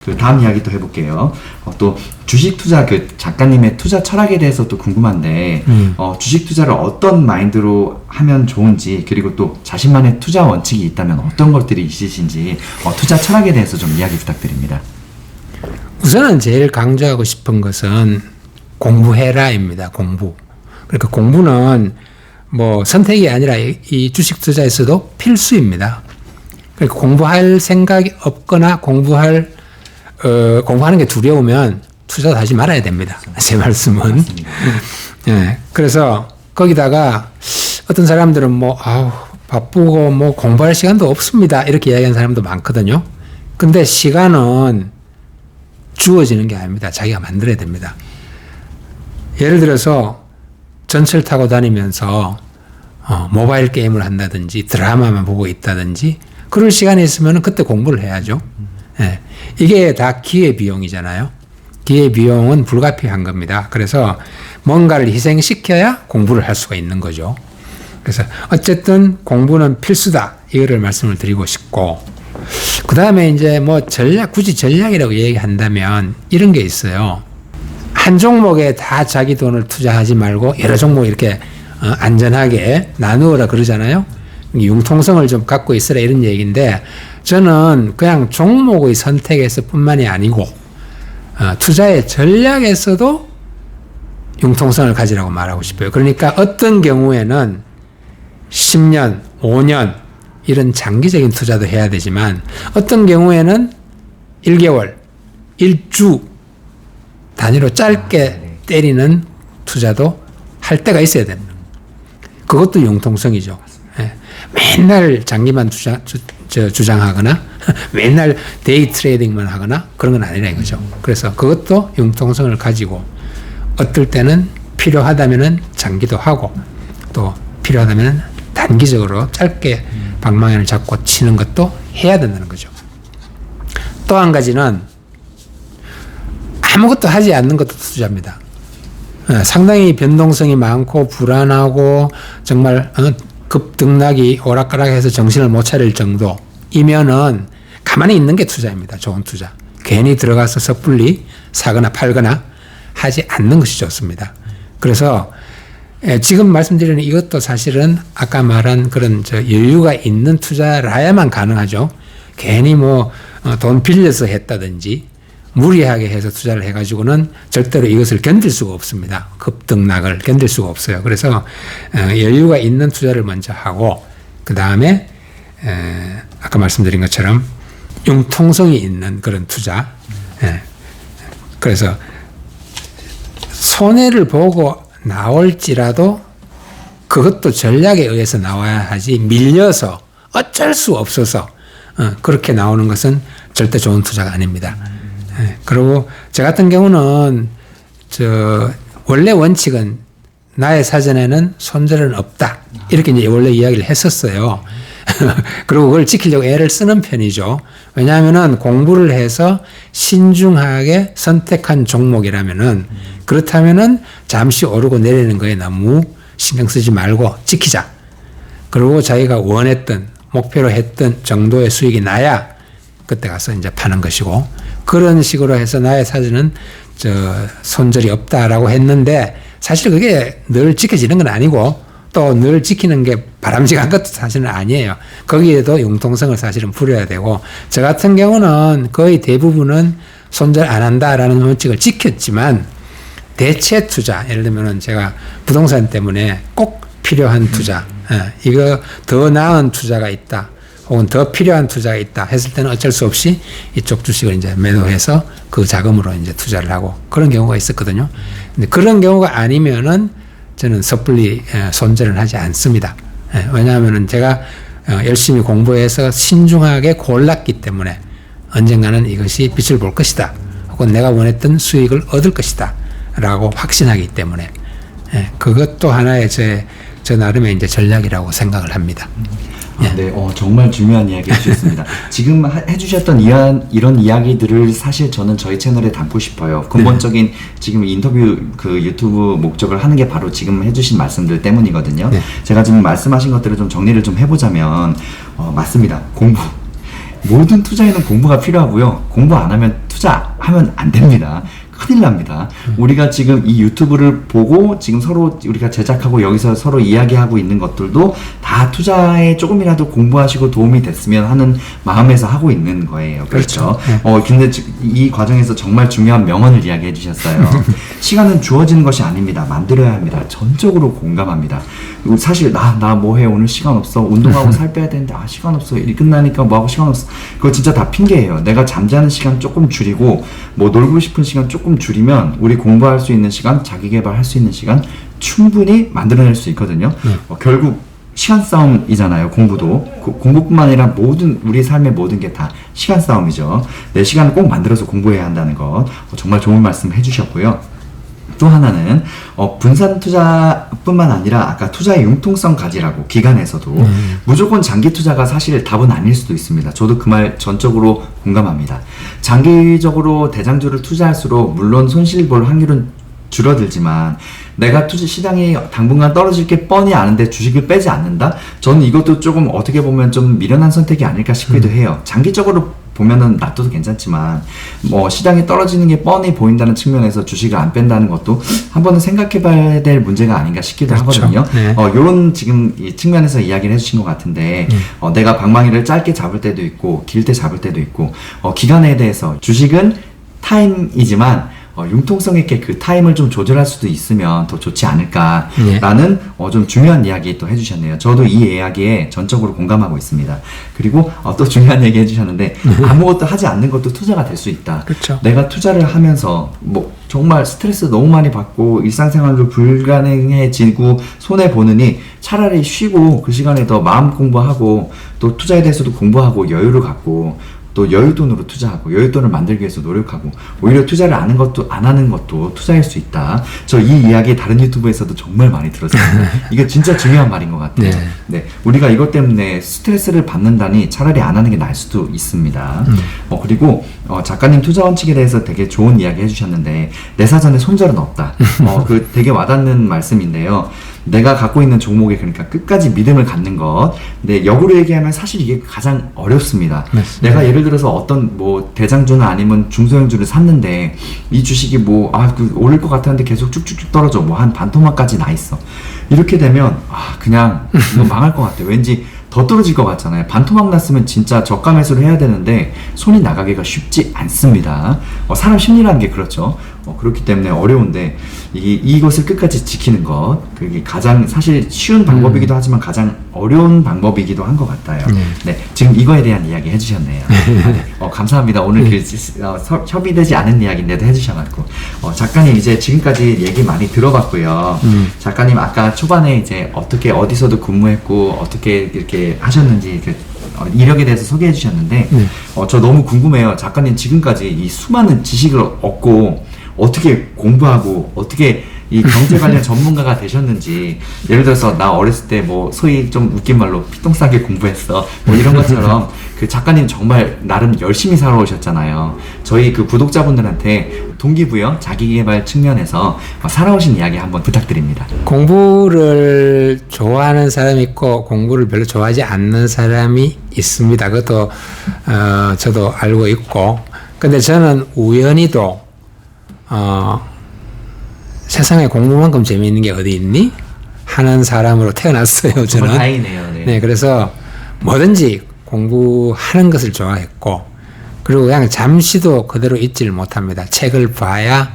그 다음 이야기 또 해볼게요. 또 주식 투자 그 작가님의 투자 철학에 대해서 또 궁금한데 주식 투자를 어떤 마인드로 하면 좋은지, 그리고 또 자신만의 투자 원칙이 있다면 어떤 것들이 있으신지 투자 철학에 대해서 좀 이야기 부탁드립니다. 우선은 제일 강조하고 싶은 것은 공부해라입니다. 공부. 그러니까 공부는 뭐 선택이 아니라 이 주식 투자에서도 필수입니다. 그러니까 공부할 생각이 없거나 공부하는 게 두려우면 투자도 하지 말아야 됩니다. 제 말씀은. 예. 그래서 거기다가 어떤 사람들은 바쁘고 공부할 시간도 없습니다, 이렇게 이야기하는 사람도 많거든요. 근데 시간은 주어지는 게 아닙니다. 자기가 만들어야 됩니다. 예를 들어서 전철 타고 다니면서 모바일 게임을 한다든지 드라마만 보고 있다든지 그럴 시간이 있으면 그때 공부를 해야죠. 예. 이게 다 기회비용이잖아요. 기회비용은 불가피한 겁니다. 그래서 뭔가를 희생시켜야 공부를 할 수가 있는 거죠. 그래서 어쨌든 공부는 필수다, 이거를 말씀을 드리고 싶고, 그 다음에 이제 굳이 전략이라고 얘기한다면 이런 게 있어요. 한 종목에 다 자기 돈을 투자하지 말고 여러 종목 이렇게 안전하게 나누어라 그러잖아요. 융통성을 좀 갖고 있으라, 이런 얘기인데, 저는 그냥 종목의 선택에서 뿐만이 아니고 투자의 전략에서도 융통성을 가지라고 말하고 싶어요. 그러니까 어떤 경우에는 10년, 5년 이런 장기적인 투자도 해야 되지만, 어떤 경우에는 1개월, 1주 단위로 짧게 때리는 투자도 할 때가 있어야 됩니다. 그것도 융통성이죠. 예. 맨날 장기만 주장하거나 맨날 데이 트레이딩만 하거나 그런 건 아니라 이거죠. 그래서 그것도 융통성을 가지고 어떨 때는 필요하다면은 장기도 하고 또 필요하다면은 단기적으로 짧게 방망이를 잡고 치는 것도 해야 된다는 거죠. 또 한 가지는 아무것도 하지 않는 것도 투자입니다. 상당히 변동성이 많고 불안하고 정말 급등락이 오락가락해서 정신을 못 차릴 정도이면은 가만히 있는 게 투자입니다. 좋은 투자. 괜히 들어가서 섣불리 사거나 팔거나 하지 않는 것이 좋습니다. 그래서 지금 말씀드리는 이것도 사실은 아까 말한 그런 여유가 있는 투자라야만 가능하죠. 괜히 돈 빌려서 했다든지 무리하게 해서 투자를 해가지고는 절대로 이것을 견딜 수가 없습니다. 급등락을 견딜 수가 없어요. 그래서 여유가 있는 투자를 먼저 하고, 그 다음에 아까 말씀드린 것처럼 융통성이 있는 그런 투자. 그래서 손해를 보고 나올지라도 그것도 전략에 의해서 나와야 하지, 밀려서 어쩔 수 없어서 그렇게 나오는 것은 절대 좋은 투자가 아닙니다. 그리고 저 같은 경우는 원래 원칙은 나의 사전에는 손절은 없다, 이렇게 이제 원래 이야기를 했었어요. 그리고 그걸 지키려고 애를 쓰는 편이죠. 왜냐하면은 공부를 해서 신중하게 선택한 종목이라면은, 그렇다면은 잠시 오르고 내리는 거에 너무 신경 쓰지 말고 지키자. 그리고 자기가 원했던, 목표로 했던 정도의 수익이 나야 그때 가서 이제 파는 것이고, 그런 식으로 해서 나의 사전은 손절이 없다라고 했는데, 사실 그게 늘 지켜지는 건 아니고 또 늘 지키는 게 바람직한 것도 사실은 아니에요. 거기에도 융통성을 사실은 부려야 되고, 저 같은 경우는 거의 대부분은 손절 안 한다라는 원칙을 지켰지만, 대체 투자, 예를 들면 제가 부동산 때문에 꼭 필요한 투자, 이거 더 나은 투자가 있다, 혹은 더 필요한 투자가 있다 했을 때는 어쩔 수 없이 이쪽 주식을 이제 매도해서 그 자금으로 이제 투자를 하고, 그런 경우가 있었거든요. 근데 그런 경우가 아니면은 저는 섣불리 손절을 하지 않습니다. 왜냐하면은 제가 열심히 공부해서 신중하게 골랐기 때문에 언젠가는 이것이 빛을 볼 것이다, 혹은 내가 원했던 수익을 얻을 것이다 라고 확신하기 때문에 그것도 하나의 저 나름의 이제 전략이라고 생각을 합니다. 네, 정말 중요한 이야기 해주셨습니다. 지금 해주셨던 이런 이야기들을 사실 저는 저희 채널에 담고 싶어요. 근본적인 지금 인터뷰 유튜브 목적을 하는 게 바로 지금 해주신 말씀들 때문이거든요. 제가 지금 말씀하신 것들을 좀 정리를 좀 해보자면, 맞습니다. 공부. 모든 투자에는 공부가 필요하고요. 공부 안 하면 투자하면 안 됩니다. 큰일 납니다. 우리가 지금 이 유튜브를 보고 지금 서로 우리가 제작하고 여기서 서로 이야기하고 있는 것들도 다 투자에 조금이라도 공부하시고 도움이 됐으면 하는 마음에서 하고 있는 거예요. 그렇죠? 근데 이 과정에서 정말 중요한 명언을 이야기해 주셨어요. 시간은 주어지는 것이 아닙니다. 만들어야 합니다. 전적으로 공감합니다. 사실 나 뭐 해? 오늘 시간 없어. 운동하고 살 빼야 되는데 시간 없어. 일 끝나니까 뭐 하고 시간 없어. 그거 진짜 다 핑계예요. 내가 잠자는 시간 조금 줄이고 뭐 놀고 싶은 시간 조금 줄이면 우리 공부할 수 있는 시간, 자기 개발할 수 있는 시간 충분히 만들어낼 수 있거든요. 결국 시간 싸움이잖아요. 공부도. 공부뿐만 아니라 모든 우리 삶의 모든 게 다 시간 싸움이죠. 내 시간을 꼭 만들어서 공부해야 한다는 것 정말 좋은 말씀 해주셨고요. 또 하나는 분산 투자뿐만 아니라 아까 투자의 융통성 가지라고 기간에서도 무조건 장기 투자가 사실 답은 아닐 수도 있습니다. 저도 그 말 전적으로 공감합니다. 장기적으로 대장주를 투자할수록 물론 손실 볼 확률은 줄어들지만 내가 투자 시장이 당분간 떨어질 게 뻔히 아는데 주식을 빼지 않는다? 저는 이것도 조금 어떻게 보면 좀 미련한 선택이 아닐까 싶기도 해요. 장기적으로 보면은 놔둬도 괜찮지만 뭐 시장이 떨어지는 게 뻔히 보인다는 측면에서 주식을 안 뺀다는 것도 한번은 생각해 봐야 될 문제가 아닌가 싶기도 그렇죠. 하거든요. 네. 요런 지금 이 측면에서 이야기를 해주신 것 같은데 내가 방망이를 짧게 잡을 때도 있고 길게 잡을 때도 있고 기간에 대해서 주식은 타임이지만 융통성 있게 그 타임을 좀 조절할 수도 있으면 더 좋지 않을까라는 좀 중요한 이야기 또 해주셨네요. 저도 이 이야기에 전적으로 공감하고 있습니다. 그리고 또 중요한 얘기 해주셨는데 아무것도 하지 않는 것도 투자가 될 수 있다. 그렇죠. 내가 투자를 하면서 뭐 정말 스트레스 너무 많이 받고 일상생활도 불가능해지고 손해 보느니 차라리 쉬고 그 시간에 더 마음 공부하고 또 투자에 대해서도 공부하고 여유를 갖고 또 여윳돈으로 투자하고 여윳돈을 만들기 위해서 노력하고 오히려 투자를 안 하는 것도 투자일 수 있다. 저 이 이야기 다른 유튜브에서도 정말 많이 들었어요. 이게 진짜 중요한 말인 것 같아요. 네, 우리가 이것 때문에 스트레스를 받는다니 차라리 안 하는 게 나을 수도 있습니다. 그리고 작가님 투자 원칙에 대해서 되게 좋은 이야기 해주셨는데 내 사전에 손절은 없다. 그 되게 와닿는 말씀인데요. 내가 갖고 있는 종목에 그러니까 끝까지 믿음을 갖는 것. 근데 역으로 얘기하면 사실 이게 가장 어렵습니다. 맞습니다. 내가 예를 들어서 어떤 뭐 대장주나 아니면 중소형주를 샀는데 이 주식이 뭐 오를 것 같았는데 계속 쭉쭉쭉 떨어져. 뭐 한 반토막까지 나 있어. 이렇게 되면 그냥 이거 망할 것 같아. 왠지 더 떨어질 것 같잖아요. 반토막 났으면 진짜 저가 매수를 해야 되는데 손이 나가기가 쉽지 않습니다. 사람 심리라는 게 그렇죠. 그렇기 때문에 어려운데 이것을 끝까지 지키는 것 그게 가장 사실 쉬운 방법이기도 하지만 가장 어려운 방법이기도 한 것 같아요. 네, 지금 이거에 대한 이야기 해주셨네요. 감사합니다. 오늘 협의되지 않은 이야기인데도 해주셔가지고 작가님 이제 지금까지 얘기 많이 들어봤고요. 작가님 아까 초반에 이제 어떻게 어디서도 근무했고 어떻게 이렇게 하셨는지 이력에 대해서 소개해 주셨는데 저 너무 궁금해요. 작가님 지금까지 이 수많은 지식을 얻고 어떻게 공부하고 어떻게 이 경제 관련 전문가가 되셨는지 예를 들어서 나 어렸을 때 뭐 소위 좀 웃긴 말로 피똥 싸게 공부했어 뭐 이런 것처럼 그 작가님 정말 나름 열심히 살아오셨잖아요. 저희 그 구독자분들한테 동기부여 자기개발 측면에서 살아오신 이야기 한번 부탁드립니다. 공부를 좋아하는 사람이 있고 공부를 별로 좋아하지 않는 사람이 있습니다. 그것도 저도 알고 있고 근데 저는 우연히도 세상에 공부만큼 재미있는 게 어디 있니? 하는 사람으로 태어났어요. 저는. 정말 다행이네요. 네, 그래서 뭐든지 공부하는 것을 좋아했고 그리고 그냥 잠시도 그대로 있지를 못합니다. 책을 봐야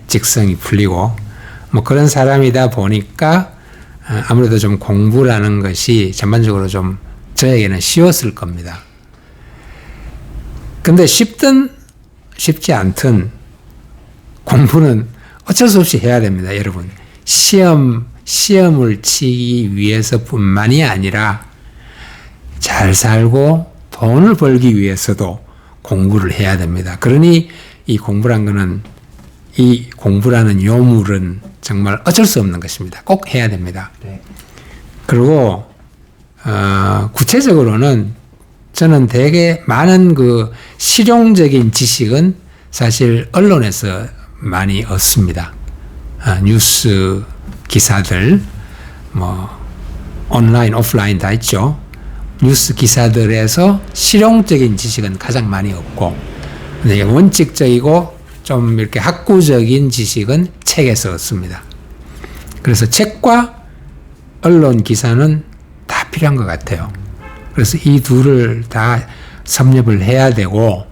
직성이 풀리고 뭐 그런 사람이다 보니까 아무래도 좀 공부라는 것이 전반적으로 좀 저에게는 쉬웠을 겁니다. 근데 쉽든 쉽지 않든 공부는 어쩔 수 없이 해야 됩니다, 여러분. 시험을 치기 위해서뿐만이 아니라 잘 살고 돈을 벌기 위해서도 공부를 해야 됩니다. 그러니 이 공부라는 요물은 정말 어쩔 수 없는 것입니다. 꼭 해야 됩니다. 네. 그리고 구체적으로는 저는 되게 많은 그 실용적인 지식은 사실 언론에서 많이 얻습니다. 뉴스 기사들, 뭐 온라인, 오프라인 다 있죠. 뉴스 기사들에서 실용적인 지식은 가장 많이 얻고 근데 원칙적이고 좀 이렇게 학구적인 지식은 책에서 얻습니다. 그래서 책과 언론 기사는 다 필요한 것 같아요. 그래서 이 둘을 다 섭렵을 해야 되고,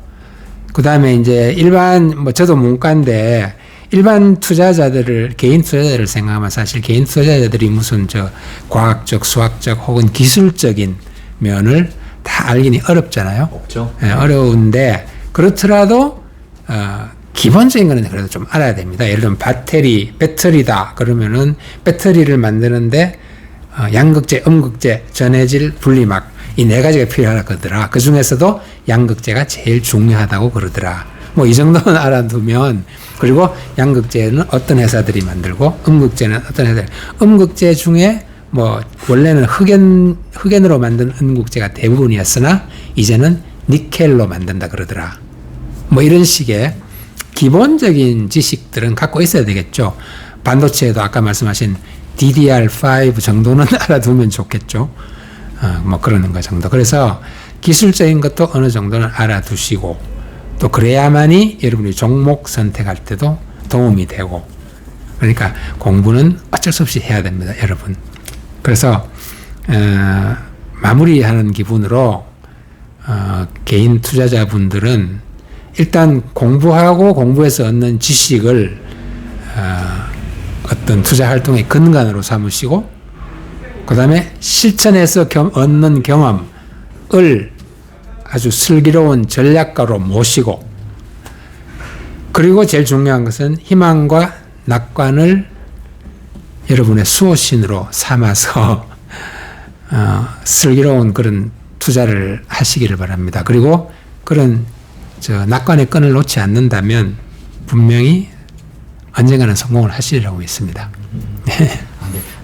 그 다음에 이제 일반, 저도 문과인데, 일반 투자자들을, 개인 투자자를 생각하면 사실 개인 투자자들이 무슨 과학적, 수학적 혹은 기술적인 면을 다 알기는 어렵잖아요. 없죠. 네, 어려운데, 그렇더라도, 기본적인 거는 그래도 좀 알아야 됩니다. 예를 들면 배터리다. 그러면은 배터리를 만드는데, 양극재, 음극재, 전해질, 분리막, 이 네 가지가 필요하더라. 그 중에서도 양극재가 제일 중요하다고 그러더라. 이 정도는 알아두면, 그리고 양극재는 어떤 회사들이 만들고, 음극재는 어떤 회사들이, 음극재 중에 원래는 흑연으로 만든 음극재가 대부분이었으나, 이제는 니켈로 만든다 그러더라. 이런 식의 기본적인 지식들은 갖고 있어야 되겠죠. 반도체에도 아까 말씀하신 DDR5 정도는 알아두면 좋겠죠. 그러는 거 정도. 그래서 기술적인 것도 어느 정도는 알아두시고, 또 그래야만이 여러분이 종목 선택할 때도 도움이 되고, 그러니까 공부는 어쩔 수 없이 해야 됩니다, 여러분. 그래서 마무리하는 기분으로 개인 투자자분들은 일단 공부하고 공부에서 얻는 지식을 어떤 투자 활동의 근간으로 삼으시고, 그 다음에 실천해서 얻는 경험을 아주 슬기로운 전략가로 모시고, 그리고 제일 중요한 것은 희망과 낙관을 여러분의 수호신으로 삼아서 슬기로운 그런 투자를 하시기를 바랍니다. 그리고 그런 낙관의 끈을 놓지 않는다면 분명히 언젠가는 성공을 하시리라고 믿습니다.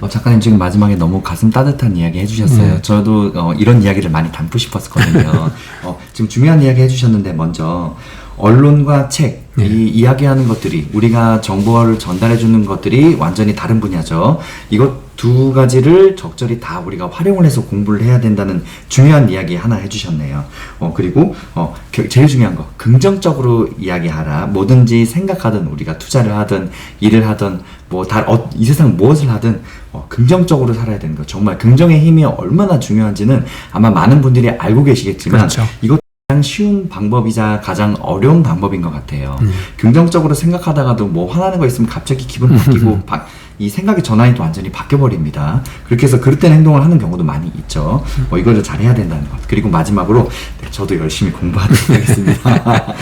작가님 지금 마지막에 너무 가슴 따뜻한 이야기 해주셨어요. 저도 이런 이야기를 많이 담고 싶었거든요. 지금 중요한 이야기 해주셨는데, 먼저 언론과 책, 이 이야기하는 것들이, 우리가 정보를 전달해주는 것들이 완전히 다른 분야죠. 이것 두 가지를 적절히 다 우리가 활용을 해서 공부를 해야 된다는 중요한 이야기 하나 해주셨네요. 그리고 제일 중요한 거, 긍정적으로 이야기하라. 뭐든지 생각하든, 우리가 투자를 하든 일을 하든 이 세상 무엇을 하든 긍정적으로 살아야 되는 거. 정말 긍정의 힘이 얼마나 중요한지는 아마 많은 분들이 알고 계시겠지만, 그렇죠. 이것 가장 쉬운 방법이자 가장 어려운 방법인 것 같아요. 긍정적으로 생각하다가도 화나는 거 있으면 갑자기 기분 바뀌고 이 생각의 전환이 또 완전히 바뀌어버립니다. 그렇게 해서 그릇된 행동을 하는 경우도 많이 있죠. 이거를 잘해야 된다는 것. 그리고 마지막으로 저도 열심히 공부하도록 하겠습니다.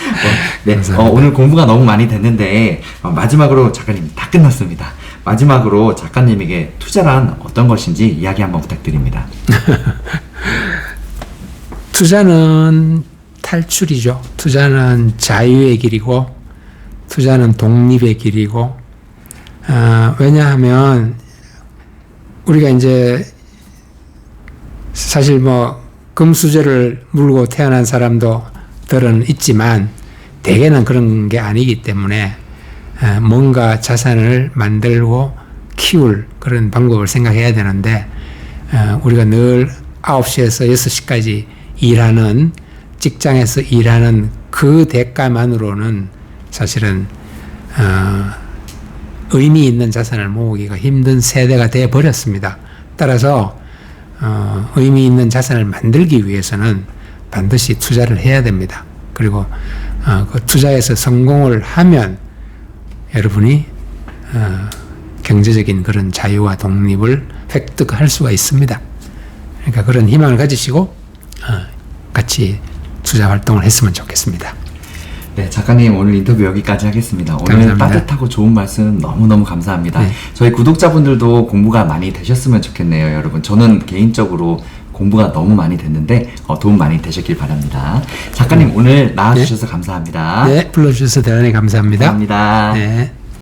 오늘 공부가 너무 많이 됐는데 마지막으로 작가님 다 끝났습니다. 마지막으로 작가님에게 투자란 어떤 것인지 이야기 한번 부탁드립니다. 투자는 탈출이죠. 투자는 자유의 길이고, 투자는 독립의 길이고, 왜냐하면 우리가 이제 사실 금수저를 물고 태어난 사람들은 있지만 대개는 그런 게 아니기 때문에 뭔가 자산을 만들고 키울 그런 방법을 생각해야 되는데, 우리가 늘 9시에서 6시까지 일하는, 직장에서 일하는 그 대가만으로는 사실은 의미 있는 자산을 모으기가 힘든 세대가 되어 버렸습니다. 따라서 의미 있는 자산을 만들기 위해서는 반드시 투자를 해야 됩니다. 그리고 그 투자에서 성공을 하면 여러분이 경제적인 그런 자유와 독립을 획득할 수가 있습니다. 그러니까 그런 희망을 가지시고 같이 투자 활동을 했으면 좋겠습니다. 네, 작가님 오늘 인터뷰 여기까지 하겠습니다. 오늘 감사합니다. 따뜻하고 좋은 말씀 너무너무 감사합니다. 네. 저희 구독자분들도 공부가 많이 되셨으면 좋겠네요, 여러분. 저는 개인적으로 공부가 너무 많이 됐는데 도움 많이 되셨길 바랍니다. 작가님 오늘 나와주셔서 감사합니다. 네, 불러주셔서 대단히 감사합니다. 감사합니다. 네.